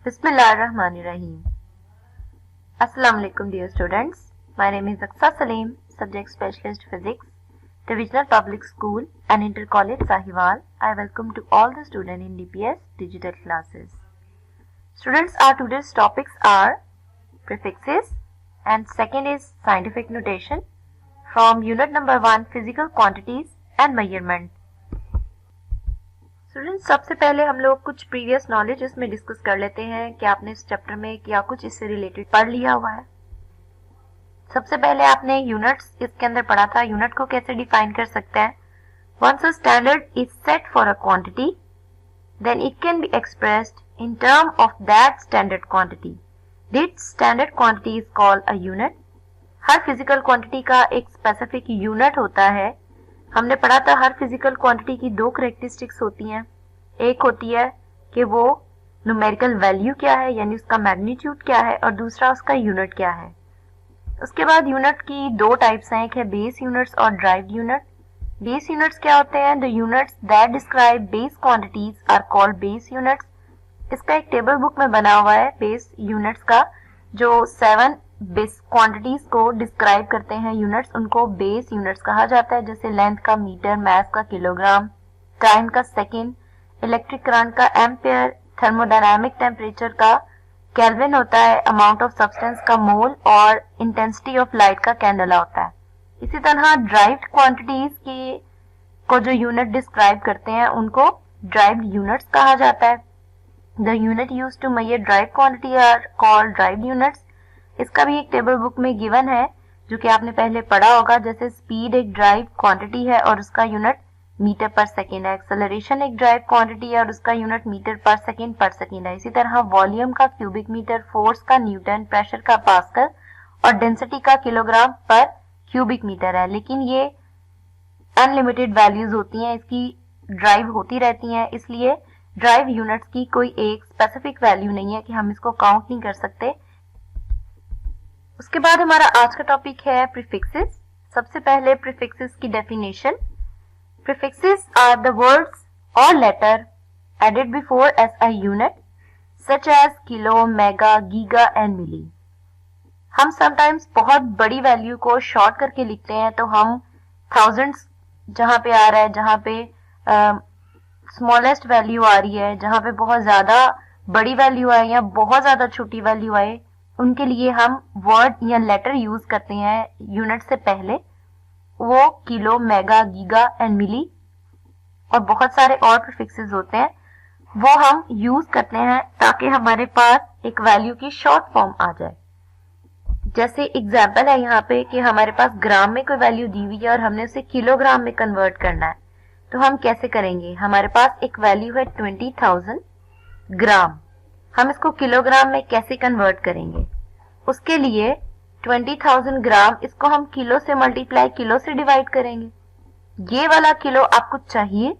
Bismillahirrahmanirrahim. Assalamu alaikum dear students. My name is Aqsa Salim, Subject Specialist Physics, Divisional Public School and Inter-College Sahiwal. I welcome to all the students in DPS digital classes. Students, our today's topics are prefixes and second is scientific notation from unit number 1 physical quantities and measurement. Students, सबसे पहले हम लोग कुछ previous knowledge इसमें discuss कर लेते हैं कि आपने इस चैप्टर में क्या कुछ इससे रिलेटेड पढ़ लिया हुआ है। सबसे पहले आपने यूनिट्स इसके अंदर पढ़ा था। यूनिट को कैसे डिफाइन कर सकते हैं? Once a standard is set for a quantity then it can be expressed in term of that standard quantity. This standard quantity is called a unit. हर फिजिकल क्वांटिटी का एक स्पेसिफिक यूनिट होता है। हमने पढ़ा था हर फिजिकल क्वांटिटी की दो कैरेक्टरिस्टिक्स होती हैं। एक होती है कि वो न्यूमेरिकल वैल्यू क्या है, यानी उसका मैग्नीट्यूड क्या है, और दूसरा उसका यूनिट क्या है। उसके बाद यूनिट की दो टाइप्स हैं, एक है बेस यूनिट्स और ड्राइव्ड यूनिट। बेस यूनिट्स क्या होते हैं? The units that describe base quantities are called base units. इसका एक टेबल बुक में बना हुआ है बेस यूनिट्स का, जो 7 बेस क्वांटिटीज को डिस्क्राइब करते हैं यूनिट्स, उनको बेस यूनिट्स कहा जाता है। जैसे लेंथ का मीटर, मास का किलोग्राम, टाइम का सेकंड, इलेक्ट्रिक करंट का एम्पेयर, थर्मोडायनामिक टेम्परेचर का केल्विन होता है, अमाउंट ऑफ सब्सटेंस का मोल और इंटेंसिटी ऑफ लाइट का कैंडेला होता है। इसी तरह ड्राइव्ड क्वांटिटीज की को जो यूनिट डिस्क्राइब करते हैं उनको ड्राइव्ड यूनिट्स कहा जाता है। The unit used to measure derived quantity are called derived units. इसका भी एक टेबल बुक में गिवन है जो कि आपने पहले पढ़ा होगा। जैसे स्पीड एक ड्राइव क्वांटिटी है और उसका यूनिट मीटर पर सेकेंड है। एक्सेलरेशन एक ड्राइव क्वांटिटी है और उसका यूनिट मीटर पर सेकेंड है। इसी तरह वॉल्यूम का क्यूबिक मीटर, फोर्स का न्यूटन, प्रेशर का पास्कल और डेंसिटी का किलोग्राम पर क्यूबिक मीटर है। लेकिन ये अनलिमिटेड वैल्यूज होती हैं, इसकी ड्राइव होती रहती हैं, इसलिए ड्राइव यूनिट्स की कोई एक स्पेसिफिक वैल्यू नहीं है कि हम इसको काउंट नहीं कर सकते। उसके बाद हमारा आज का टॉपिक है प्रीफिक्सेस। सबसे पहले प्रीफिक्सेस की definition. Prefixes are the words और letter added before as a unit such as kilo, mega, giga and milli. हम समटाइम्स बहुत बड़ी वैल्यू को शॉर्ट करके लिखते हैं, तो हम थाउजेंड्स जहां पे आ रहा है, जहां पे स्मॉलेस्ट वैल्यू आ रही है, जहां पे बहुत ज्यादा बड़ी वैल्यू आए या बहुत ज्यादा छोटी वैल्यू आए, उनके लिए हम वर्ड या लेटर यूज करते हैं यूनिट से पहले। वो किलो, मेगा, गीगा एंड मिली और बहुत सारे और प्रीफिक्सेस होते हैं, वो हम यूज करते हैं ताकि हमारे पास एक वैल्यू की शॉर्ट फॉर्म आ जाए। जैसे एग्जांपल है यहाँ पे कि हमारे पास ग्राम में कोई वैल्यू दी हुई है और हमने उसे किलोग्राम में कन्वर्ट करना है, तो हम कैसे करेंगे? हमारे पास एक वैल्यू है 20,000 ग्राम, हम इसको किलोग्राम में कैसे कन्वर्ट करेंगे? उसके लिए 20,000 ग्राम, इसको हम किलो से मल्टीप्लाई, किलो से डिवाइड करेंगे। ये वाला किलो आपको चाहिए,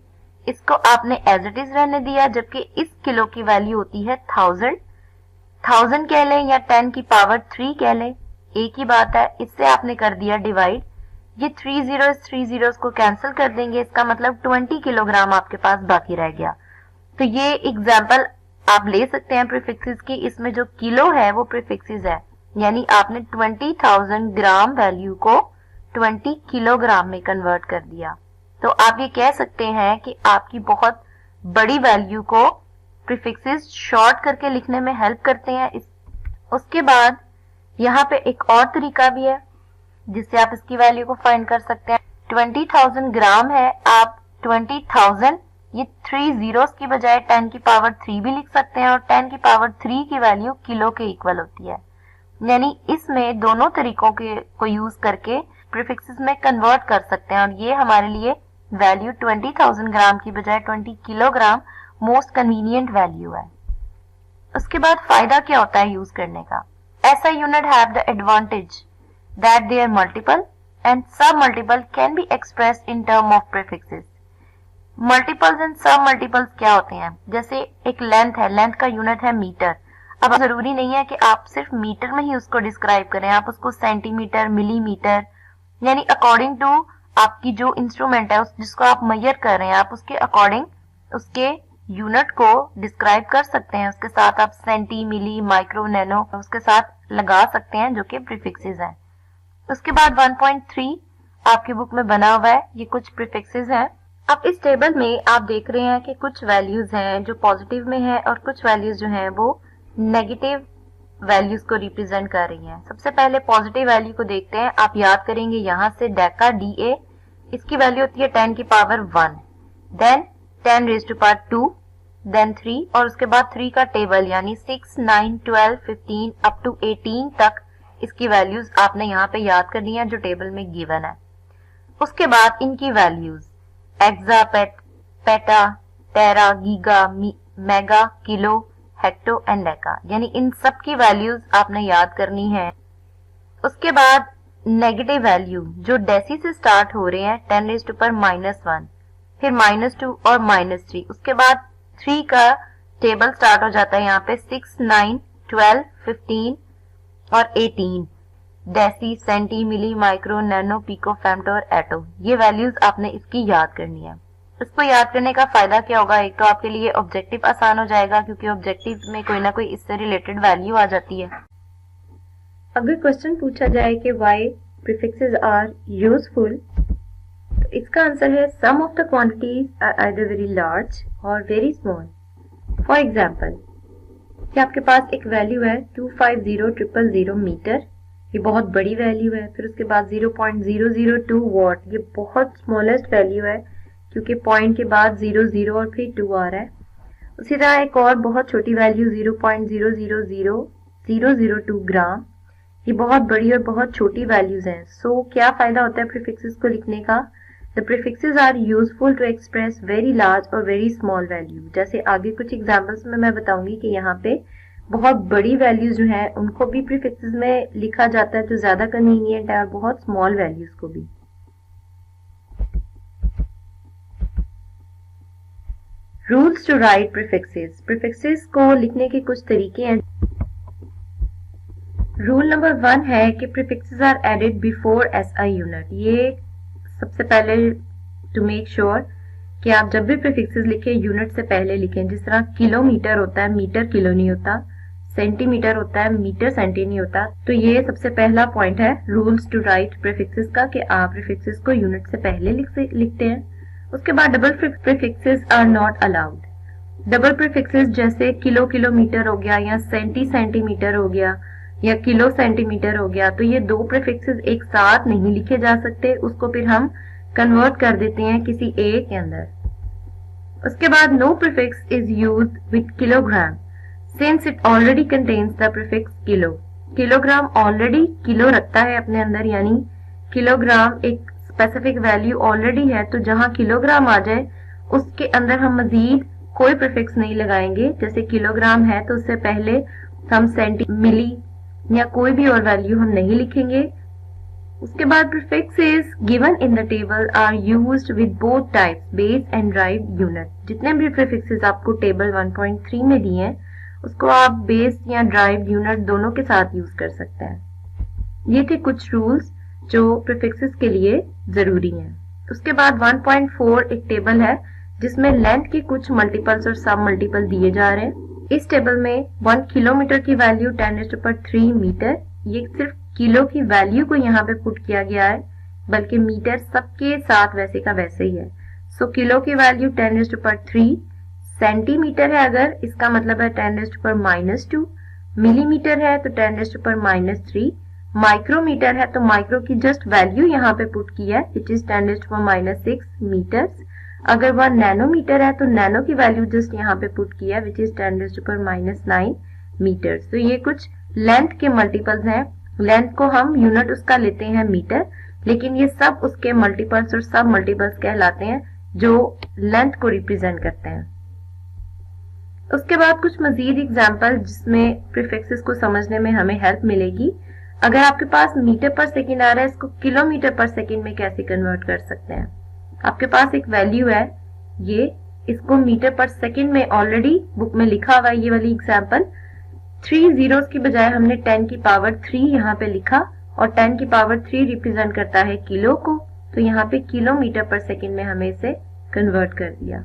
इसको आपने एज इट इज रहने दिया, जबकि इस किलो की वैल्यू होती है 1000 कह लें या 10 की पावर 3 कह लें, एक ही बात है। इससे आपने कर दिया डिवाइड। ये 3 जीरोस को कैंसिल कर देंगे, इसका मतलब 20 किलोग्राम आपके पास बाकी रह गया। तो ये एग्जाम्पल आप ले सकते हैं प्रीफिक्सेस की। इसमें जो किलो है वो प्रीफिक्सेस है, यानी आपने 20,000 ग्राम वैल्यू को 20 किलोग्राम में कन्वर्ट कर दिया। तो आप ये कह सकते हैं कि आपकी बहुत बड़ी वैल्यू को प्रीफिक्सेस शॉर्ट करके लिखने में हेल्प करते हैं। उसके बाद यहाँ पे एक और तरीका भी है जिससे आप इसकी वैल्यू को फाइंड कर सकते हैं। 20,000 ग्राम है, आप 20,000 ये 3 जीरोस की बजाय 10 की पावर 3 भी लिख सकते हैं, और 10 की पावर 3 की वैल्यू किलो के इक्वल होती है। यानी इसमें दोनों तरीकों को यूज करके प्रीफिक्सेस में कन्वर्ट कर सकते हैं, और ये हमारे लिए वैल्यू 20,000 ग्राम की बजाय 20 किलोग्राम मोस्ट कन्वीनियंट वैल्यू है। उसके बाद फायदा क्या होता है यूज करने का? ऐसा unit have the advantage that there multiple and submultiple can be expressed in term of prefixes. Multiples and submultiples क्या होते हैं? जैसे एक लेंथ है, लेंथ का यूनिट है मीटर। अब जरूरी नहीं है कि आप सिर्फ मीटर में ही उसको डिस्क्राइब करें, आप उसको सेंटीमीटर, मिलीमीटर, यानी अकॉर्डिंग टू आपकी जो इंस्ट्रूमेंट है जिसको आप मेजर कर रहे हैं, आप उसके अकॉर्डिंग उसके यूनिट को डिस्क्राइब कर सकते हैं, उसके साथ आप सेंटी, मिली, माइक्रो, नैनो उसके साथ लगा सकते हैं जो कि प्रीफिक्सेस हैं। उसके बाद 1.3 आपकी बुक में बना हुआ है, ये कुछ प्रीफिक्सेस हैं। अब इस टेबल में आप देख रहे हैं कि कुछ वैल्यूज हैं जो पॉजिटिव में है और कुछ वैल्यूज जो हैं वो नेगेटिव वैल्यूज को रिप्रेजेंट कर रही हैं। सबसे पहले पॉजिटिव वैल्यू को देखते हैं। आप याद करेंगे यहाँ से डेका DA, इसकी वैल्यू होती है 10 की power 1, then 10 raise to power 2, then 3 और उसके बाद 3 का टेबल यानी 6, 9, 12, 15 अप टू 18 तक इसकी वैल्यूज आपने यहाँ पे याद करनी है जो टेबल में गिवन है। उसके बाद इनकी values exa, peta, tera, giga, mega, kilo, hecto and deca, यानी इन सब की वैल्यूज आपने याद करनी है। उसके बाद नेगेटिव वैल्यू जो डेसी से स्टार्ट हो रहे हैं 10 रेज़ टू पावर -1, फिर -2 और -3, उसके बाद 3 का टेबल स्टार्ट हो जाता है यहाँ पे 6, 9, 12, 15 और 18, डेसी, सेंटी, मिली, माइक्रो, नैनो, पिको, फेम्टो और एटो। ये वैल्यूज आपने इसकी याद करनी है। इसको याद करने का फायदा क्या होगा, एक तो आपके लिए ऑब्जेक्टिव आसान हो जाएगा क्योंकि ऑब्जेक्टिव में कोई ना कोई इससे रिलेटेड वैल्यू आ जाती है। अगर क्वेश्चन पूछा जाए कि व्हाई प्रीफिक्सेस आर यूजफुल, तो इसका आंसर है some of the quantities are either very large और वेरी स्मॉल। फॉर एग्जांपल, कि आपके पास एक वैल्यू है 250,000 मीटर, ये बहुत बड़ी वैल्यू है। फिर उसके बाद 0.002 वॉट, ये बहुत स्मॉलेस्ट वैल्यू है क्योंकि पॉइंट के बाद 0 और फिर 2 आ रहा है। उसी तरह एक और बहुत छोटी वैल्यू 0.000002 ग्राम, ये बहुत बड़ी और बहुत छोटी वैल्यूज हैं। सो क्या फायदा होता है प्रीफिक्सेस को लिखने का? The prefixes are useful to express very large और वेरी स्मॉल वैल्यू। जैसे आगे कुछ एग्जांपल्स में मैं बताऊंगी कि यहाँ पे बहुत बड़ी वैल्यूज जो हैं उनको भी प्रीफिक्सेस में लिखा जाता है जो ज्यादा कन्वीनियंट है, और बहुत स्मॉल वैल्यूज को भी। Rules to write prefixes, prefixes को लिखने के कुछ तरीके हैं। रूल नंबर 1 है कि prefixes are added before SI unit. ये सबसे पहले टू मेक श्योर कि आप जब भी प्रीफिक्सेस लिखें यूनिट से पहले लिखें। जिस तरह किलोमीटर होता है, मीटर किलो नहीं होता, सेंटीमीटर होता है, मीटर सेंटी नहीं होता। तो ये सबसे पहला पॉइंट है रूल्स टू राइट प्रीफिक्सेस का, कि आप प्रीफिक्सेस को यूनिट से पहले लिखते हैं। उसके बाद double prefixes are not allowed. Double prefixes जैसे किलो किलोमीटर हो गया, या सेंटी सेंटीमीटर हो गया, या किलो सेंटीमीटर हो गया, तो ये दो प्रीफिक्सेस एक साथ नहीं लिखे जा सकते। उसको फिर हम कन्वर्ट कर देते हैं किसी एक के अंदर। उसके बाद no prefix is used with kilogram since it already contains the prefix kilo. Kilogram already kilo रखता है अपने अंदर, यानी किलोग्राम एक स्पेसिफिक वैल्यू ऑलरेडी है, तो जहां किलोग्राम आ जाए उसके अंदर हम मजीद कोई प्रीफिक्स नहीं लगाएंगे। जैसे किलोग्राम है तो उससे पहले हम सेंटी, मिली या कोई भी और वैल्यू हम नहीं लिखेंगे। उसके बाद prefixes given in the table are used with both types, base and derived unit. जितने भी प्रीफिक्सेस आपको टेबल 1.3 में दिए हैं उसको आप बेस या ड्राइव्ड यूनिट दोनों के साथ यूज कर सकते हैं। ये थे कुछ रूल्स जो प्रीफिक्सेस के लिए जरूरी हैं। उसके बाद 1.4 एक टेबल है जिसमें लेंथ के कुछ मल्टीपल्स और सब मल्टीपल दिए जा रहे हैं। इस टेबल में 1 किलोमीटर की वैल्यू 10⁻³ मीटर, ये सिर्फ किलो की वैल्यू को यहाँ पे पुट किया गया है, बल्कि मीटर सबके साथ वैसे का वैसे ही है। सो किलो की वैल्यू 10⁻³, सेंटीमीटर है अगर इसका मतलब है 10⁻², मिलीमीटर है तो 10⁻³ माइक्रोमीटर है तो माइक्रो की जस्ट वैल्यू यहाँ पे पुट की है विच इज 10⁻⁶ मीटर्स। अगर वह नैनोमीटर है तो नैनो की वैल्यू जस्ट यहाँ पे पुट की है विच इज 10⁻⁹ मीटर्स। तो ये कुछ लेंथ के मल्टीपल्स हैं। लेंथ को हम यूनिट उसका लेते हैं मीटर, लेकिन ये सब उसके मल्टीपल्स और सब मल्टीपल्स कहलाते हैं जो लेंथ को रिप्रेजेंट करते हैं। उसके बाद कुछ मजीद एग्जाम्पल जिसमें प्रीफिक्सेस को समझने में हमें हेल्प मिलेगी। अगर आपके पास मीटर पर सेकेंड आ रहा है, इसको किलोमीटर पर सेकेंड में कैसे कन्वर्ट कर सकते हैं? आपके पास एक वैल्यू है, ये इसको मीटर पर सेकेंड में ऑलरेडी बुक में लिखा हुआ है। ये वाली एग्जाम्पल 3 जीरोस की बजाय हमने 10 की पावर 3 यहाँ पे लिखा, और 10 की पावर 3 रिप्रेजेंट करता है किलो को, तो यहाँ पे किलोमीटर पर सेकेंड में हमें इसे कन्वर्ट कर दिया।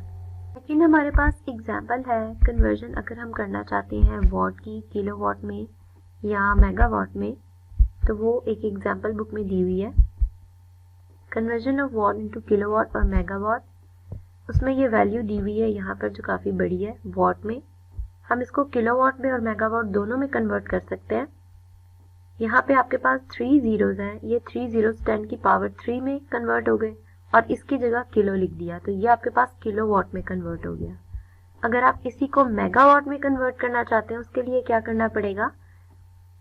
सेकेंड हमारे पास एग्जाम्पल है कन्वर्जन अगर हम करना चाहते हैं वॉट की किलोवाट में या मेगावाट में, तो वो एक एग्जाम्पल बुक में दी हुई है। Conversion of what into kilowatt और मेगावाट, उसमें ये वैल्यू दी हुई है यहाँ पर जो काफ़ी बड़ी है वॉट में। हम इसको किलोवाट में और मेगावाट दोनों में कन्वर्ट कर सकते हैं। यहाँ पे आपके पास 3 जीरोज हैं, ये 3 जीरोज 10 की पावर 3 में कन्वर्ट हो गए और इसकी जगह किलो लिख दिया, तो ये आपके पास किलोवाट में कन्वर्ट हो गया। अगर आप इसी को मेगावाट में कन्वर्ट करना चाहते हैं उसके लिए क्या करना पड़ेगा,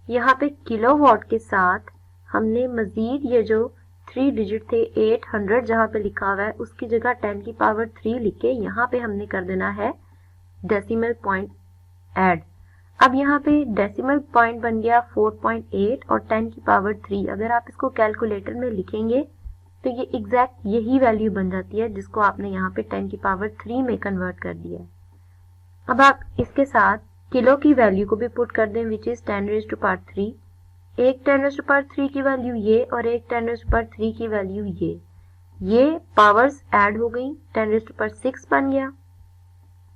यहाँ पे किलोवाट के साथ हमने मजीद ये जो 3 डिजिट थे 800 जहाँ पे लिखा हुआ है उसकी जगह 10 की पावर 3 लिख के यहाँ पे हमने कर देना है डेसिमल पॉइंट ऐड। अब यहाँ पे डेसिमल पॉइंट बन गया 4.8 और 10 की पावर 3। अगर आप इसको कैलकुलेटर में लिखेंगे तो ये एग्जैक्ट यही वैल्यू बन जाती है जिसको आपने यहाँ पे 10 की पावर 3 में कन्वर्ट कर दिया है। अब आप इसके साथ किलो की वैल्यू को भी पुट कर दें which is 10 raise to power 3। एक 10 रेज़ टू पावर 3 की वैल्यू ये और एक 10 रेज़ टू पावर 3 की वैल्यू ये पावर्स ऐड हो गई, 10 रेज़ टू पावर 6 बन गया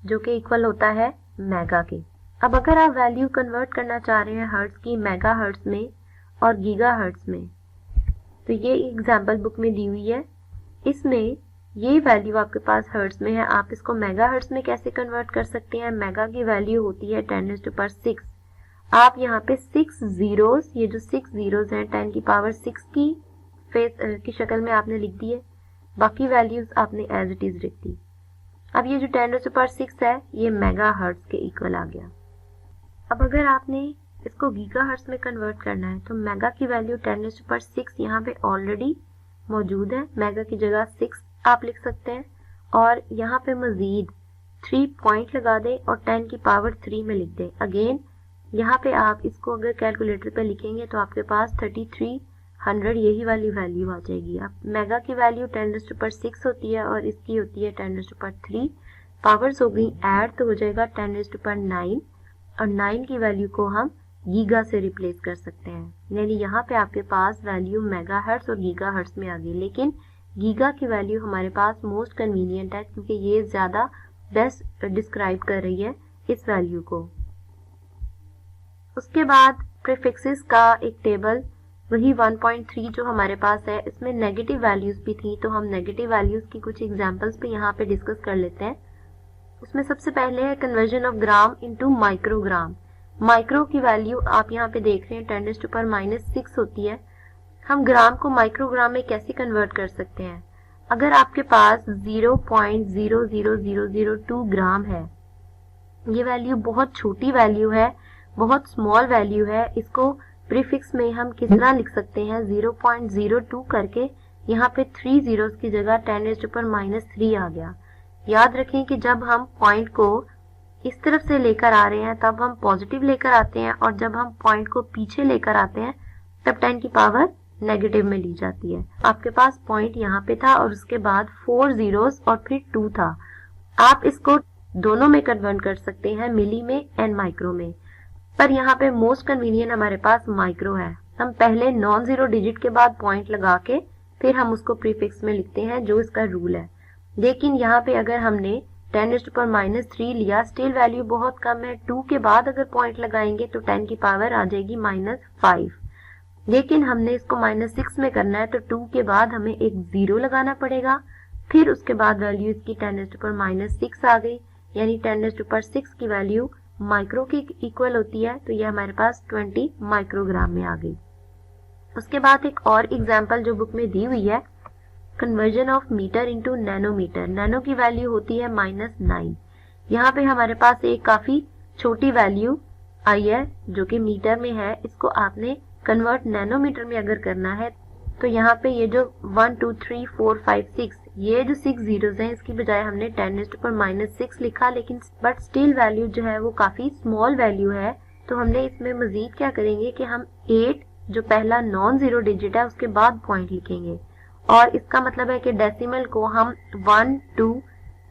जो कि इक्वल होता है मेगा के। अब अगर आप वैल्यू कन्वर्ट करना चाह रहे हैं हर्ट्ज की मेगा हर्ट्ज में और गीगा हर्ट्ज में, तो ये एग्जाम्पल बुक में दी हुई है। इसमें ये वैल्यू आपके पास हर्ट्ज में है, आप इसको मेगा हर्ट्ज में कैसे कन्वर्ट कर सकते हैं। मेगा की वैल्यू होती है 10 रेज़ टू पावर 6। आप यहाँ पे 6 जीरोस, ये जो 6 जीरोस हैं 10 की पावर 6 की शक्ल में आपने लिख दी है, बाकी वैल्यूज आपने एज इट इज लिख दी। अब ये जो 10 रेज़ टू पावर 6 है ये मेगा हर्ट्ज के इक्वल आ गया। अब अगर आपने इसको गीगा हर्ट्ज में कन्वर्ट करना है तो मेगा की वैल्यू 10 रेज़ टू पावर 6 यहाँ पे ऑलरेडी मौजूद है, मेगा की जगह 6 आप लिख सकते हैं और यहाँ पे मजीद 3 पॉइंट लगा दें और 10 की पावर 3 में लिख दें। अगेन यहाँ पे आप इसको अगर कैलकुलेटर पे लिखेंगे तो आपके पास 3300 यही वाली वैल्यू आ जाएगी। अब मेगा की वैल्यू 10 रेज़ टू पावर 6 होती है और इसकी होती है 10 रेज़ टू पावर 3। पावर्स हो गई ऐड तो हो जाएगा 10 रेज़ टू पावर 9 और 9 की वैल्यू को हम गीगा से रिप्लेस कर सकते हैं। यानी यहाँ पे आपके पास वैल्यू मेगा हर्ट्ज और गीगा हर्ट्ज में आ गई, लेकिन गीगा की वैल्यू हमारे पास मोस्ट कन्वीनियंट है क्योंकि ये ज़्यादा बेस्ट डिस्क्राइब कर रही है इस वैल्यू को। उसके बाद प्रीफिक्सेस का एक टेबल, वही 1.3 जो हमारे पास है, इसमें नेगेटिव वैल्यूज भी थी तो हम नेगेटिव वैल्यूज की कुछ एग्जांपल्स भी यहाँ पे डिस्कस कर लेते हैं। उसमें सबसे पहले है conversion of gram into microgram. Micro की वैल्यू आप यहाँ पे देख रहे हैं 10 रेज़ टू पावर -6 होती है। हम ग्राम को माइक्रोग्राम में कैसे कन्वर्ट कर सकते हैं। अगर आपके पास 0.00002 ग्राम है, ये वैल्यू बहुत छोटी वैल्यू है, बहुत स्मॉल वैल्यू है, इसको प्रीफिक्स में हम किस तरह लिख सकते हैं 0.02 करके यहाँ पे 3 जीरोस की जगह 10 रेज़ टू पावर -3 आ गया। याद रखें कि जब हम पॉइंट को इस तरफ से लेकर आ रहे हैं तब हम पॉजिटिव लेकर आते हैं और जब हम पॉइंट को पीछे लेकर आते हैं तब 10 की पावर नेगेटिव में ली जाती है। आपके पास पॉइंट यहाँ पे था और उसके बाद 4 जीरोस और फिर 2 था। आप इसको दोनों में कन्वर्ट कर सकते हैं, मिली में एंड माइक्रो में, पर यहाँ पे मोस्ट कन्वीनियंट हमारे पास माइक्रो है। हम पहले नॉन जीरो डिजिट के बाद पॉइंट लगा के फिर हम उसको प्रीफिक्स में लिखते हैं जो इसका रूल है। लेकिन यहाँ पे अगर हमने 10 रेज़ टू पावर -3 लिया, स्टिल वैल्यू बहुत कम है, 2 के बाद अगर पॉइंट लगाएंगे तो 10 की पावर आ जाएगी -5। लेकिन हमने इसको -6 में करना है तो 2 के बाद हमें एक 0 लगाना पड़ेगा, फिर उसके बाद वैल्यू इसकी 10 रेज़ टू पावर -6 आ गई, यानी 10 रेज़ टू पावर 6 की वैल्यू माइक्रो की इक्वल होती है, तो ये हमारे पास 20 माइक्रोग्राम में आ गई। उसके बाद एक और एग्जाम्पल जो बुक में दी हुई है, conversion of metre into nanometre. Nano की वैल्यू होती है -9। यहाँ पे हमारे पास एक काफी छोटी वैल्यू आई है जो कि मीटर में है, इसको आपने कन्वर्ट नैनोमीटर में अगर करना है तो यहाँ पे ये जो 1 2 3 4 5 6 ये जो 6 जीरोस हैं इसकी बजाय हमने 10 रेज़ टू पावर -6 लिखा, लेकिन बट स्टिल वैल्यू जो है वो काफी स्मॉल वैल्यू है। तो हमने इसमें मजीद क्या करेंगे कि हम 8 जो पहला नॉन जीरो डिजिट है उसके बाद पॉइंट लिखेंगे और इसका मतलब है कि डेसिमल को हम 1 2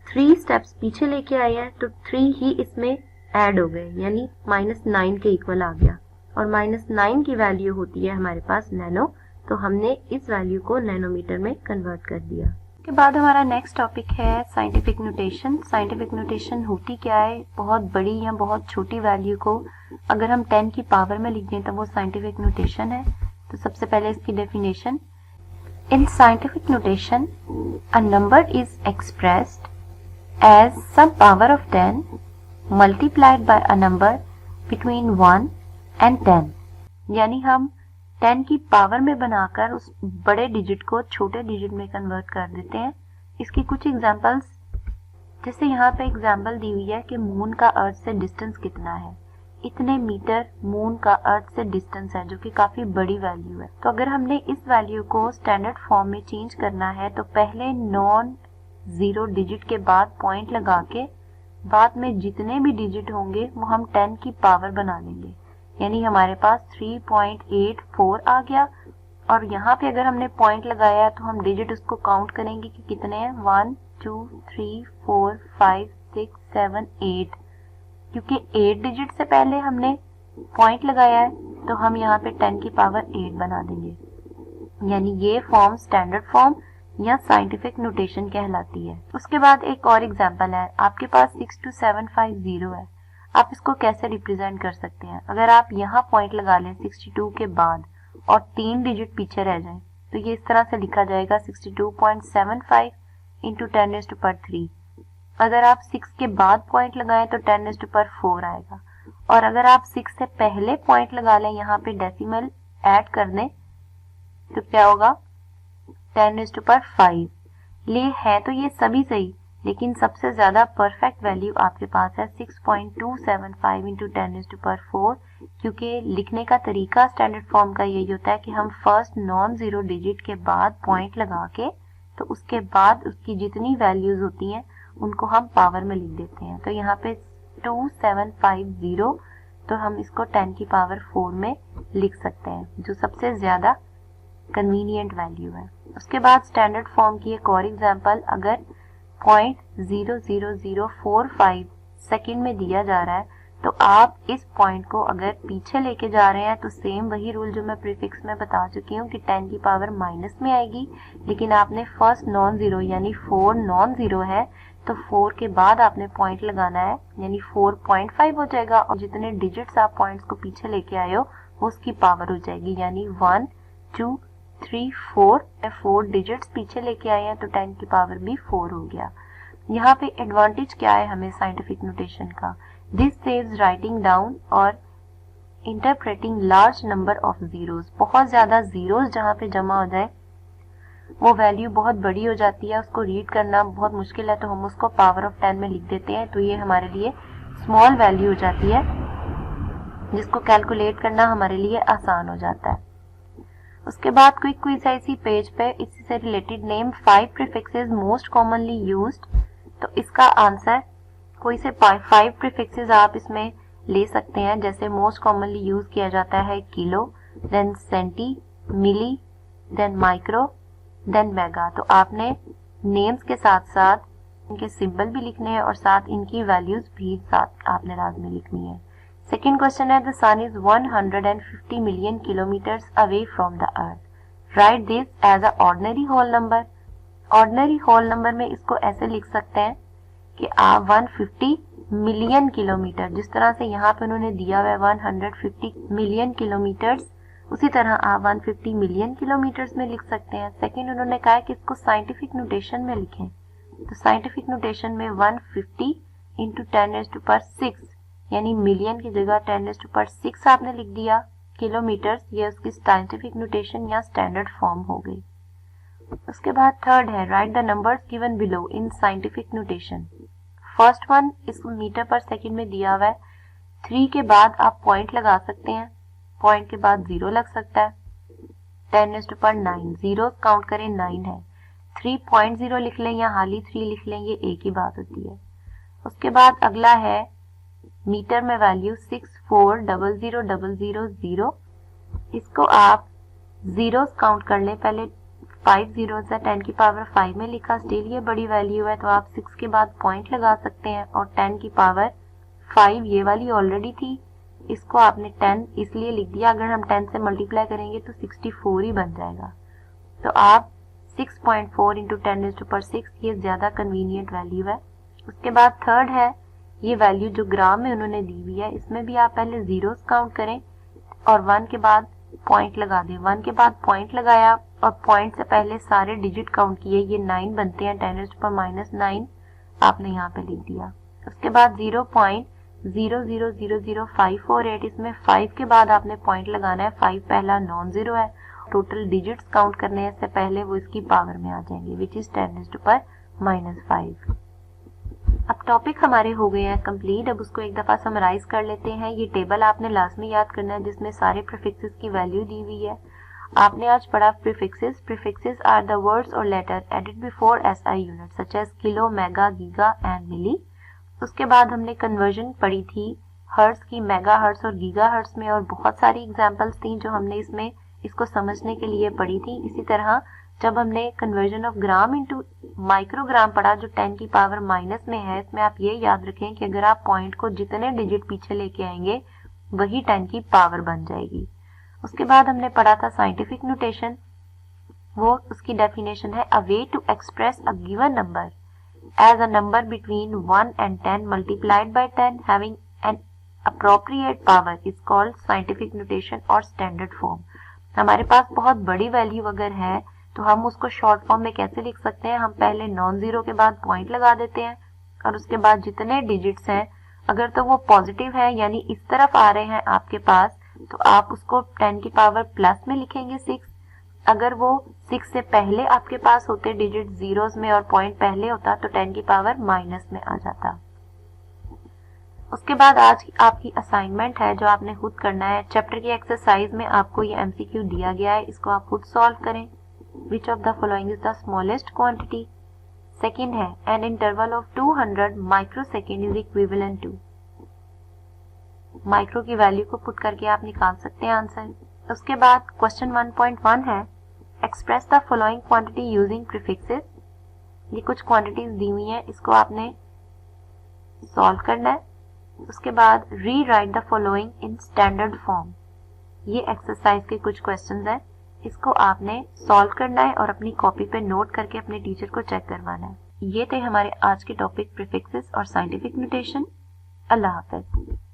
3 स्टेप्स पीछे लेके आए हैं तो 3 ही इसमें ऐड हो गए, यानी -9 के इक्वल आ गया और -9 की वैल्यू होती है हमारे पास नैनो, तो हमने इस वैल्यू को नैनोमीटर में कन्वर्ट कर दिया। के बाद हमारा नेक्स्ट टॉपिक है साइंटिफिक नोटेशन। साइंटिफिक नोटेशन होती क्या है? बहुत बड़ी या बहुत छोटी वैल्यू को अगर हम 10 की पावर में लिख दें तो वो साइंटिफिक नोटेशन है। तो सबसे पहले इसकी definition, in scientific notation a number is expressed as some power of 10 multiplied by a number between 1 and 10। यानी हम 10 की पावर में बनाकर उस बड़े डिजिट को छोटे डिजिट में कन्वर्ट कर देते हैं। इसकी कुछ एग्जांपल्स, जैसे यहाँ पे एग्जांपल दी हुई है कि मून का अर्थ से डिस्टेंस कितना है, इतने मीटर मून का अर्थ से डिस्टेंस है, जो कि काफी बड़ी वैल्यू है। तो अगर हमने इस वैल्यू को स्टैंडर्ड फॉर्म में चेंज करना है तो पहले नॉन जीरो डिजिट के बाद पॉइंट लगा के बाद में जितने भी डिजिट होंगे वो हम 10 की पावर बना लेंगे। यानी हमारे पास 3.84 आ गया, और यहाँ पे अगर हमने पॉइंट लगाया तो हम डिजिट उसको काउंट करेंगे कि कितने हैं, 1 2 3 4 5 6 7 8। क्योंकि 8 डिजिट से पहले हमने पॉइंट लगाया है तो हम यहाँ पे 10 की पावर 8 बना देंगे। यानी ये फॉर्म स्टैंडर्ड फॉर्म या साइंटिफिक नोटेशन कहलाती है। उसके बाद एक और एग्जांपल है, आपके पास 62750 है। आप इसको कैसे रिप्रेजेंट कर सकते हैं? अगर आप यहाँ पॉइंट लगा लें 62 के बाद और 3 डिजिट पीछे रह जाएं तो ये इस तरह से लिखा जाएगा 62.75 इंटू 10⁻3। अगर आप 6 के बाद पॉइंट लगाएं तो 10⁻4 आएगा, और अगर आप 6 से पहले पॉइंट लगा लें, यहाँ पे डेसिमल ऐड कर दें तो क्या होगा, 10⁻5। ले है तो ये सभी सही, लेकिन सबसे ज्यादा परफेक्ट वैल्यू आपके पास है 6.275 इंटू 10⁻4, क्योंकि लिखने का तरीका स्टैंडर्ड फॉर्म का यही होता है कि हम फर्स्ट नॉन जीरो डिजिट के बाद पॉइंट लगा के तो उसके बाद उसकी जितनी वैल्यूज होती हैं उनको हम पावर में लिख देते हैं। तो यहाँ पे 2750, तो हम इसको 10 की पावर 4 में लिख सकते हैं, जो सबसे ज्यादा कन्वीनियंट वैल्यू है। उसके बाद स्टैंडर्ड फॉर्म की एक और एग्जांपल, अगर 0.00045 सेकंड में दिया जा रहा है तो आप इस पॉइंट को अगर पीछे लेके जा रहे हैं तो सेम वही रूल जो मैं प्रीफिक्स में बता चुकी हूँ कि 10 की पावर माइनस में आएगी, लेकिन आपने फर्स्ट नॉन जीरो यानी 4 नॉन जीरो है तो 4 के बाद आपने पॉइंट लगाना है, यानी 4.5 हो जाएगा, और जितने डिजिट्स आप पॉइंट्स को पीछे लेके आए हो वो उसकी पावर हो जाएगी। यानी 1 2 3 4 डिजिट्स पीछे लेके आए हैं तो 10 की पावर भी 4 हो गया। यहाँ पे एडवांटेज क्या है हमें साइंटिफिक नोटेशन का, दिस सेव्स राइटिंग डाउन और interpreting large number of zeros. बहुत ज्यादा जीरोस जहाँ पे जमा हो जाए वो वैल्यू बहुत बड़ी हो जाती है, उसको रीड करना बहुत मुश्किल है, तो हम उसको पावर ऑफ 10 में लिख देते हैं, तो ये हमारे लिए स्मॉल वैल्यू हो जाती है जिसको कैलकुलेट करना हमारे लिए आसान हो जाता है। उसके बाद क्विक क्विज है इसी पेज पे, इससे से related name 5 prefixes most commonly used. तो इसका आंसर कोई से 5 प्रीफिक्सेस आप इसमें ले सकते हैं, जैसे मोस्ट कॉमनली यूज किया जाता है किलो, देन सेंटी, मिली, देन माइक्रो, देन मेगा। तो आपने नेम्स के साथ साथ इनके सिंबल भी लिखने हैं और साथ इनकी वैल्यूज भी साथ आपने लाजमी लिखनी है। सेकेंड क्वेश्चन है, the sun is 150 million kilometres away from the earth, write this as a ordinary whole number. Ordinary whole number में इसको ऐसे लिख सकते हैं कि आप 150 मिलियन किलोमीटर, जिस तरह से यहाँ पे उन्होंने दिया हुआ है 150 मिलियन किलोमीटर्स, उसी तरह आप 150 मिलियन किलोमीटर्स में लिख सकते हैं। सेकंड उन्होंने कहा है कि इसको साइंटिफिक नोटेशन में लिखें, तो साइंटिफिक नोटेशन में 150 इंटू 10⁻6 यानी मिलियन की जगह 10⁻6 आपने लिख दिया किलोमीटर्स, ये उसकी साइंटिफिक नोटेशन या स्टैंडर्ड फॉर्म हो गई। उसके बाद थर्ड है, right the numbers given below in scientific notation. First one इस मीटर पर सेकंड में दिया हुआ है, 3 के बाद आप पॉइंट लगा सकते हैं, पॉइंट के बाद 0 लग सकता है, 10⁻9 जीरो काउंट करें 9 है, 3.0 लिख लें या हाली 3 लिख लें, ये एक ही बात होती है। उसके बाद अगला है मीटर में वैल्यू 640000, इसको आप जीरोस काउंट कर लें, पहले 5 जीरोस है, 10 की पावर 5 में लिखा, स्टिल ये बड़ी वैल्यू है, तो आप 6 के बाद पॉइंट लगा सकते हैं, और 10 की पावर 5 ये वाली ऑलरेडी थी, इसको आपने 10 इसलिए लिख दिया, अगर हम 10 से मल्टीप्लाई करेंगे तो 64 ही बन जाएगा। तो आप 6.4 इंटू 10⁻⁶, ये ज़्यादा कन्वीनियंट वैल्यू है। उसके बाद थर्ड है ये वैल्यू जो ग्राम में उन्होंने दी हुई है, इसमें भी आप पहले जीरोस काउंट करें और 1 के बाद पॉइंट लगा दें। 1 के बाद पॉइंट लगाया और पॉइंट से पहले सारे डिजिट काउंट किए, ये 9 बनते हैं, 10⁻⁹ आपने यहाँ पे लिख दिया। उसके बाद 0.00000548, इसमें 5 के बाद आपने पॉइंट लगाना है, 5 पहला नॉन जीरो है, टोटल डिजिट्स काउंट करने से पहले वो इसकी पावर में आ जाएंगे, विच इज 10⁻⁻5। अब टॉपिक हमारे हो गए हैं कंप्लीट। अब उसको एक दफा समराइज कर लेते हैं। ये टेबल आपने लाजमी याद करना है जिसमें सारे प्रीफिक्सेस की वैल्यू दी हुई है। आपने आज पढ़ा prefixes. Prefixes are the words और letter added before SI unit such as kilo, mega, giga and milli. उसके बाद हमने कन्वर्जन पढ़ी थी हर्ट्ज की, मेगा हर्ट्ज और गीगा हर्ट्ज में, और बहुत सारी एग्जांपल्स थी जो हमने इसमें इसको समझने के लिए पढ़ी थी। इसी तरह जब हमने conversion of gram into microgram पढ़ा जो 10 की पावर माइनस में है, इसमें आप ये याद रखें कि अगर आप पॉइंट को जितने डिजिट पीछे लेके आएंगे वही 10 की पावर बन जाएगी। उसके बाद हमने पढ़ा था साइंटिफिक नोटेशन। वो उसकी डेफिनेशन है a way to express a given number as a number between 1 and 10 multiplied by 10 having an appropriate power is called scientific notation और स्टैंडर्ड फॉर्म। हमारे पास बहुत बड़ी वैल्यू अगर है तो हम उसको शॉर्ट फॉर्म में कैसे लिख सकते हैं? हम पहले नॉन जीरो के बाद पॉइंट लगा देते हैं और उसके बाद जितने डिजिट्स हैं अगर तो वो पॉजिटिव है यानी इस तरफ आ रहे हैं आपके पास, तो आप उसको 10 की पावर प्लस में लिखेंगे 6। अगर वो 6 से पहले आपके पास होते डिजिट जीरोस में और पॉइंट पहले होता तो 10 की पावर माइनस में आ जाता। उसके बाद आज आपकी असाइनमेंट है जो आपने खुद करना है। चैप्टर की एक्सरसाइज में आपको ये एमसीक्यू दिया गया है, इसको आप खुद सॉल्व करें। Which of the following is the smallest quantity? Second है an interval of 200 microsecond is equivalent to। Micro की वैल्यू को पुट करके आप निकाल सकते हैं आंसर। उसके बाद क्वेश्चन 1.1 है express the following quantity using prefixes. ये कुछ क्वांटिटीज दी हुई हैं, इसको आपने सॉल्व करना है। उसके बाद री right the following in standard form. ये एक्सरसाइज के कुछ क्वेश्चंस हैं, इसको आपने सॉल्व करना है और अपनी कॉपी पे नोट करके अपने टीचर को चेक करवाना है। ये थे हमारे आज के टॉपिक प्रीफिक्सेस और साइंटिफिक नोटेशन। अल्लाह हाफ़िज़।